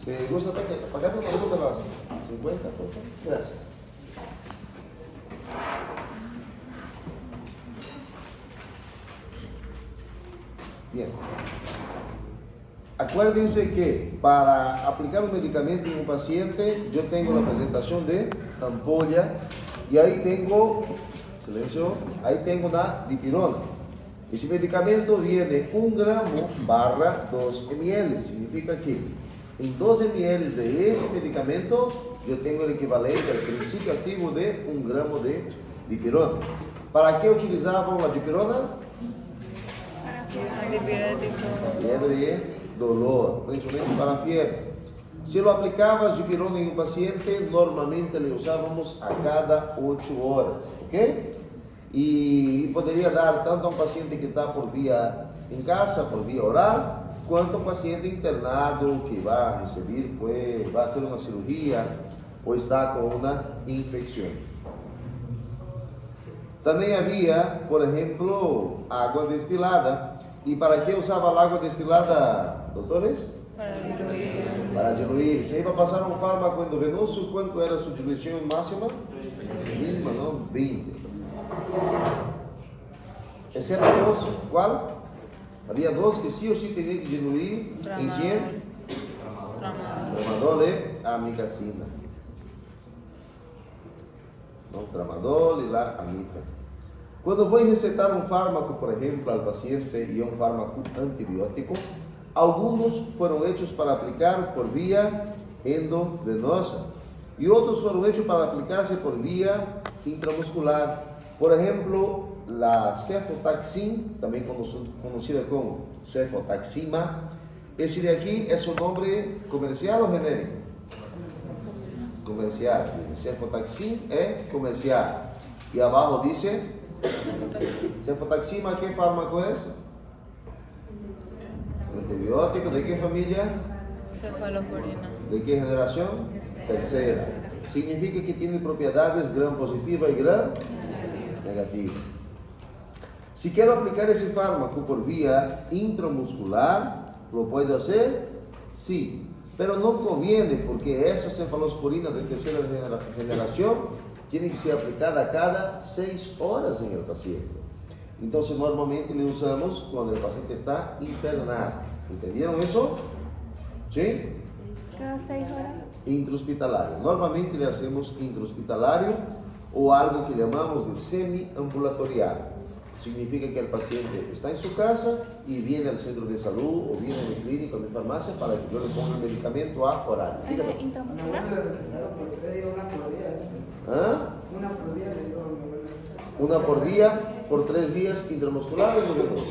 Se gusta pagar una pregunta a las 50, por favor. Gracias. Bien. Acuérdense que para aplicar un medicamento en un paciente, yo tengo la presentación de ampolla y ahí tengo, silencio, ahí tengo una dipirona. Ese medicamento viene 1 gramo barra 2 ml. Significa que en 2 ml de ese medicamento yo tengo el equivalente al principio activo de 1 gramo de dipirona. ¿Para qué utilizaban la dipirona? Fiebre de dolor, principalmente para fiebre. Si lo aplicabas dipirona en un paciente, normalmente le usábamos a cada 8 horas, ¿ok? Y podría dar tanto a un paciente que está por vía en casa, por vía oral, cuanto a un paciente internado que va a recibir, pues, va a hacer una cirugía o está con una infección. También había, por ejemplo, agua destilada. ¿Y para qué usaba el agua destilada, doctores? Para diluir. Para diluir. Se iba a pasar un fármaco endovenoso, ¿cuánto era su dilución máxima? Misma, ¿no? 20. Excepto dos, ¿cuál? Había dos que sí o sí tenían que diluir en 100. Tramadol y amicacina. ¿No? Tramadol y la amica. Cuando voy a recetar un fármaco, por ejemplo, al paciente y un fármaco antibiótico, algunos fueron hechos para aplicar por vía endovenosa y otros fueron hechos para aplicarse por vía intramuscular. Por ejemplo, la cefotaxim, también conocida como cefotaxima, ese de aquí es un nombre comercial o genérico? Comercial. Cefotaxim es comercial. Y abajo dice cefotaxima, ¿qué fármaco es? Antibiótico, ¿de qué familia? Cefalosporina. ¿De qué generación? Tercera. Significa que tiene propiedades gram positiva y gram negativa. Si quiero aplicar ese fármaco por vía intramuscular, ¿lo puedo hacer? Sí, pero no conviene porque esa cefalosporina de tercera generación tiene que ser aplicada cada 6 horas en el paciente. Entonces, normalmente le usamos cuando el paciente está internado. ¿Entendieron eso? ¿Sí? Cada 6 horas. Intrahospitalario. Normalmente le hacemos intrahospitalario o algo que llamamos de semi-ambulatorial. Significa que el paciente está en su casa y viene al centro de salud o viene a mi clínica o mi farmacia para que yo le ponga el medicamento a horario. Dígame. ¿Ah? Una por día, por 3 días intramuscular o endovenoso.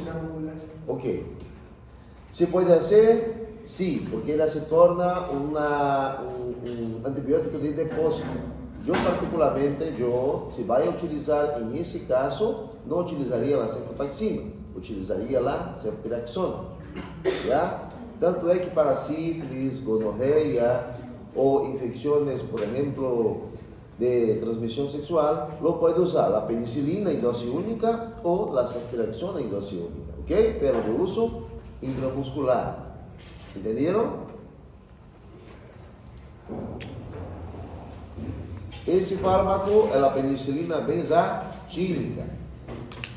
Ok. ¿Se puede hacer? Sí, porque ella se torna un antibiótico de depósito. Yo particularmente, si voy a utilizar en ese caso, no utilizaría la cefotaxima, utilizaría la ceftriaxona. ¿Ya? Tanto es que para sífilis, gonorrea o infecciones, por ejemplo, de transmisión sexual, lo puede usar la penicilina en dosis única o la ceftriaxona en dosis única, ¿ok? Pero de uso intramuscular. ¿Entendieron? Esse fármaco é a penicilina benzatínica.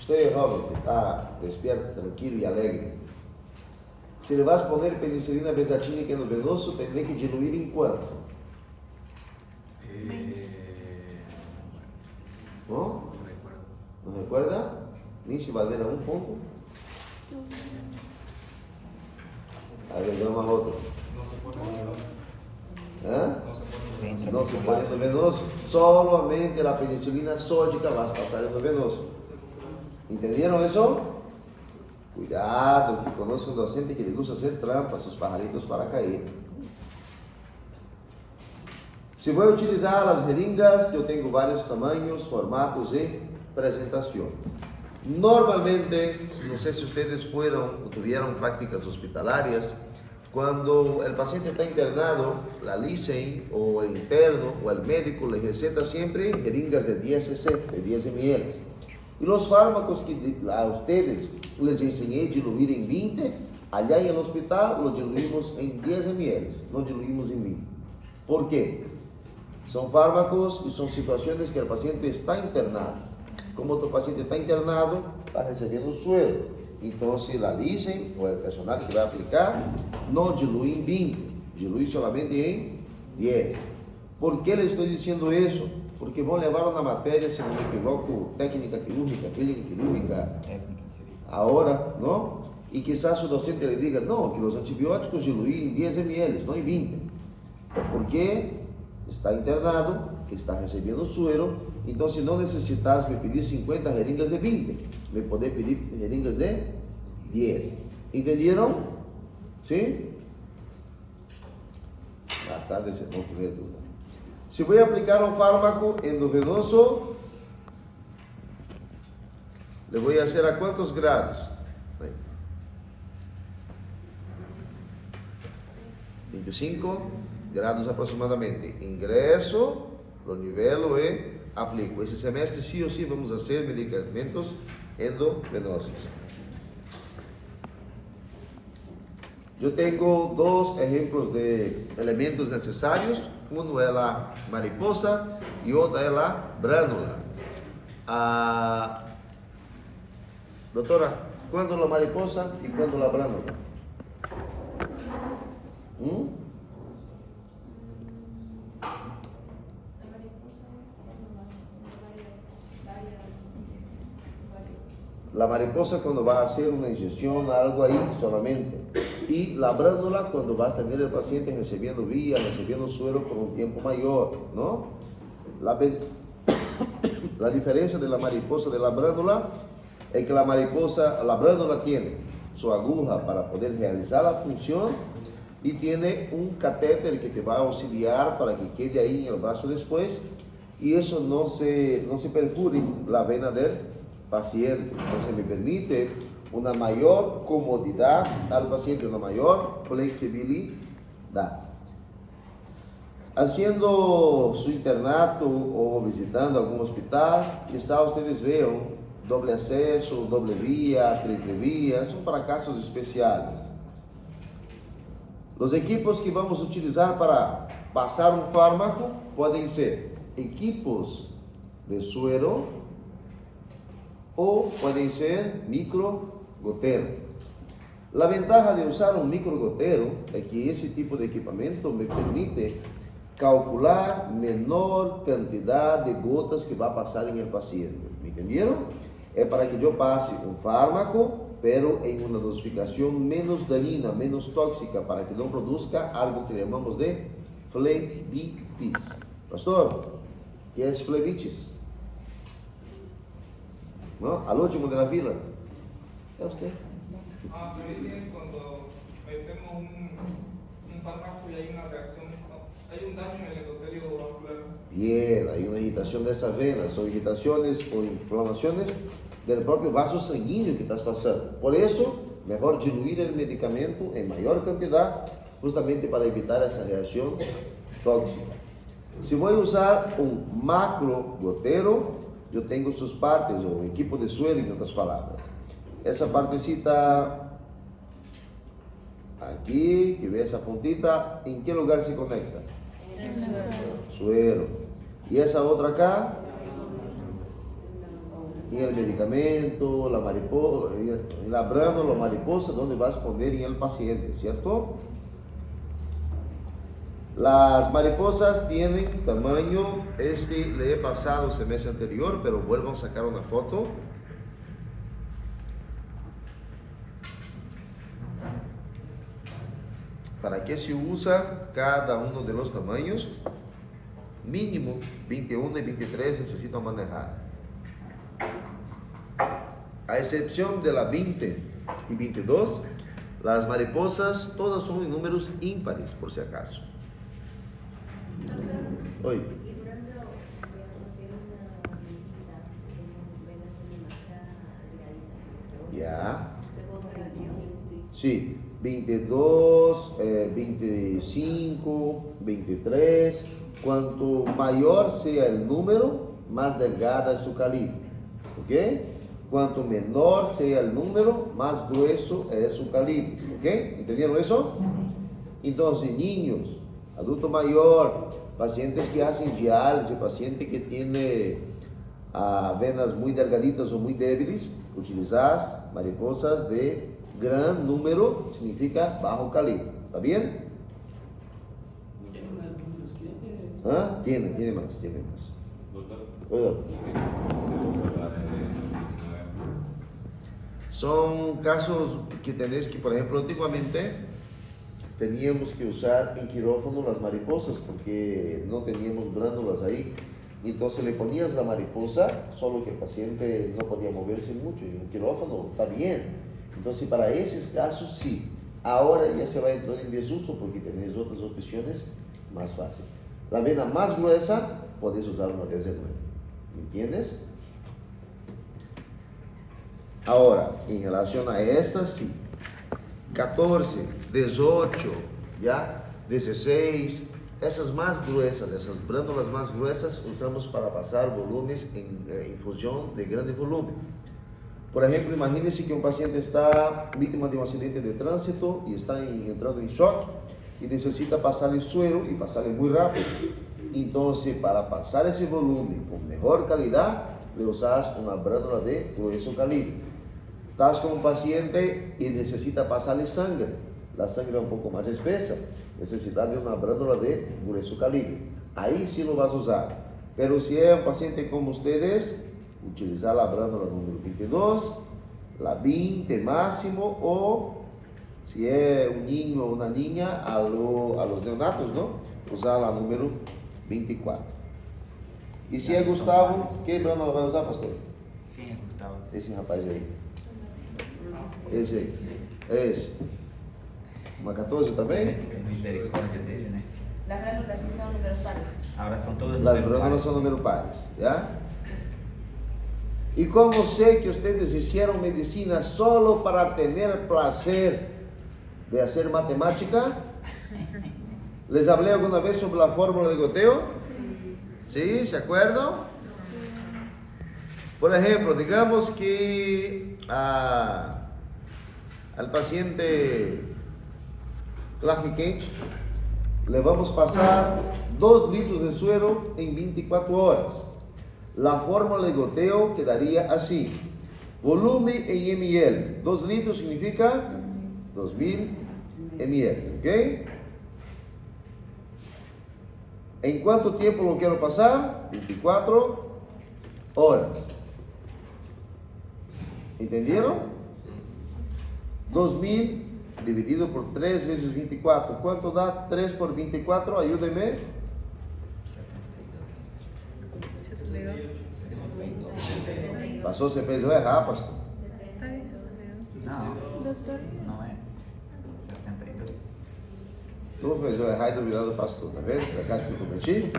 Usted, joven, que está despierto, tranquilo y alegre. Si le vas a poner penicilina benzatínica en el venoso, tendré que diluir en cuánto? ¿No? ¿No recuerda? Ni si valdrá un punto. A ver, llama a otro. No se pone en el venoso. Solamente la penicilina sódica vas a pasar en el venoso. ¿Entendieron eso? Cuidado, que conozco un docente que le gusta hacer trampas, sus pajaritos para caer. Si voy a utilizar las jeringas, yo tengo varios tamaños, formatos y presentación. Normalmente, no sé si ustedes fueron o tuvieron prácticas hospitalarias, cuando el paciente está internado, la LICEN o el interno o el médico le receta siempre jeringas de 10 cc, de 10 ml. Y los fármacos que a ustedes les enseñé a diluir en 20 Allá en el hospital lo diluimos en 10 ml, no diluimos en 20. ¿Por qué? Son fármacos y son situaciones que el paciente está internado. Como tu paciente está internado, está recibiendo suero. Entonces la LICEN o el personal que va a aplicar no diluye en 20, diluye solamente en 10. ¿Por qué le estoy diciendo eso? Porque vou levar una materia, si no me equivoco, técnica quirúrgica, clínica quirúrgica, ahora, ¿no? Y quizás su docente le diga, no, que los antibióticos diluyen en 10 ml, no en 20. Porque está internado, está recibiendo suero, entonces no necesitas me pedir 50 jeringas de 20, me podés pedir jeringas de 10. ¿Entendieron? ¿Sí? Más tarde se vão ver duda. Si voy a aplicar un fármaco endovenoso, le voy a hacer a cuántos grados? 25 grados aproximadamente. Ingreso, lo nivelo y aplico. Ese semestre sí o sí vamos a hacer medicamentos endovenosos. Yo tengo dos ejemplos de elementos necesarios. Uno es la mariposa y otra es la bránula. Doctora, ¿cuándo la mariposa y cuándo la bránula? La mariposa cuando va a hacer una inyección, algo ahí solamente. Y la bránula cuando va a tener el paciente recibiendo vía, recibiendo suero por un tiempo mayor, ¿no? La diferencia de la mariposa de la bránula es que la bránula tiene su aguja para poder realizar la función y tiene un catéter que te va a auxiliar para que quede ahí en el brazo después y eso no se perfure la vena del paciente. Entonces me permite una mayor comodidad al paciente, una mayor flexibilidad. Haciendo su internato o visitando algún hospital, quizá ustedes vean doble acceso, doble vía, triple vía, son para casos especiales. Los equipos que vamos a utilizar para pasar un fármaco pueden ser equipos de suero o pueden ser microgotero. La ventaja de usar un microgotero es que ese tipo de equipamiento me permite calcular menor cantidad de gotas que va a pasar en el paciente. ¿Me entendieron? Es para que yo pase un fármaco, pero en una dosificación menos dañina, menos tóxica, para que no produzca algo que llamamos de flebitis. Pastor, ¿qué es flebitis? ¿No? Al último de la fila. ¿Es usted? Flebitis es cuando metemos un fármaco y hay una reacción, hay un daño en el endotelio vascular. Bien, hay una irritación de esas venas, o irritaciones o inflamaciones del propio vaso sanguíneo que estás pasando. Por eso, mejor diluir el medicamento en mayor cantidad, justamente para evitar esa reacción tóxica. Si voy a usar un macrogotero, yo tengo sus partes, o un equipo de suero, en otras palabras. Esa partecita aquí, que ve esa puntita, ¿en qué lugar se conecta? El suelo. Suero. Y esa otra acá, en el medicamento, la mariposa, en la bránula, la mariposa, donde vas a poner en el paciente, ¿cierto? Las mariposas tienen tamaño, le he pasado el semestre anterior, pero vuelvo a sacar una foto. ¿Para qué se usa cada uno de los tamaños? Mínimo 21 y 23 necesitan manejar. A excepción de la 20 y 22, las mariposas todas son en números ímpares, por si acaso. Oi. Ya. Sí, 22, 25, 23. Cuanto mayor sea el número, más delgada es su calibre. ¿Ok? Cuanto menor sea el número, más grueso es su calibre. ¿Ok? ¿Entendieron eso? Entonces, niños, adulto mayor, pacientes que hacen diálisis, paciente que tiene venas muy delgaditas o muy débiles, utilizar mariposas de gran número, significa bajo calibre. ¿Está bien? ¿Ah? Tiene más. Doctor, Oiga. Son casos que tenés que, por ejemplo, antiguamente teníamos que usar en quirófano las mariposas porque no teníamos glándulas ahí. Y entonces le ponías la mariposa, solo que el paciente no podía moverse mucho. Y un quirófano está bien. Entonces, para esos casos, sí. Ahora ya se va a entrar en desuso porque tenés otras opciones más fáciles. La vena más gruesa, podés usar una 19. ¿Me entiendes? Ahora, en relación a estas, sí. 14, 18, ¿ya? 16, esas más gruesas, esas glándulas más gruesas, usamos para pasar volúmenes en infusión de grande volumen. Por ejemplo, imagínense que un paciente está víctima de un accidente de tránsito y está entrando en shock y necesita pasarle suero y pasarle muy rápido. Entonces, para pasar ese volumen con mejor calidad, le usas una glándula de grueso calibre. Estás con un paciente y necesita pasarle sangre. La sangre es un poco más espesa. Necesitas de una glándula de grueso calibre. Ahí sí lo vas a usar. Pero si es un paciente como ustedes, utilizar la glándula número 22, la 20 máximo, o si es un niño o una niña, a los neonatos, ¿no? Usar la número 24. Y si es Gustavo, ¿qué glándula vai usar, pastor? Quem é Gustavo? Esse rapaz aí. Esse aí. Esse. Uma 14 também? Tem misericórdia dele, né? Las glándulas sí son números pares. Agora são todas Las número glándulas pares. son número pares, ¿ya? Y como sé que ustedes hicieron medicina solo para tener placer de hacer matemática, ¿les hablé alguna vez sobre la fórmula de goteo? ¿Sí? ¿Se acuerdan? Por ejemplo, digamos que al paciente Clark Kent le vamos a pasar 2 litros de suero en 24 horas. La fórmula de goteo quedaría así: volumen en ml. 2 litros significa 2000 ml. ¿Ok? ¿En cuánto tiempo lo quiero pasar? 24 horas. ¿Entendieron? 2000 dividido por 3 veces 24. ¿Cuánto da 3 por 24? Ayúdenme. 72. Passou, você fez o errar, pastor. Está bien, 72. Não, Doctor, não é. 72. Tu fez o errar e duvidar do pastor, tá vendo? Pra cá que eu cometi.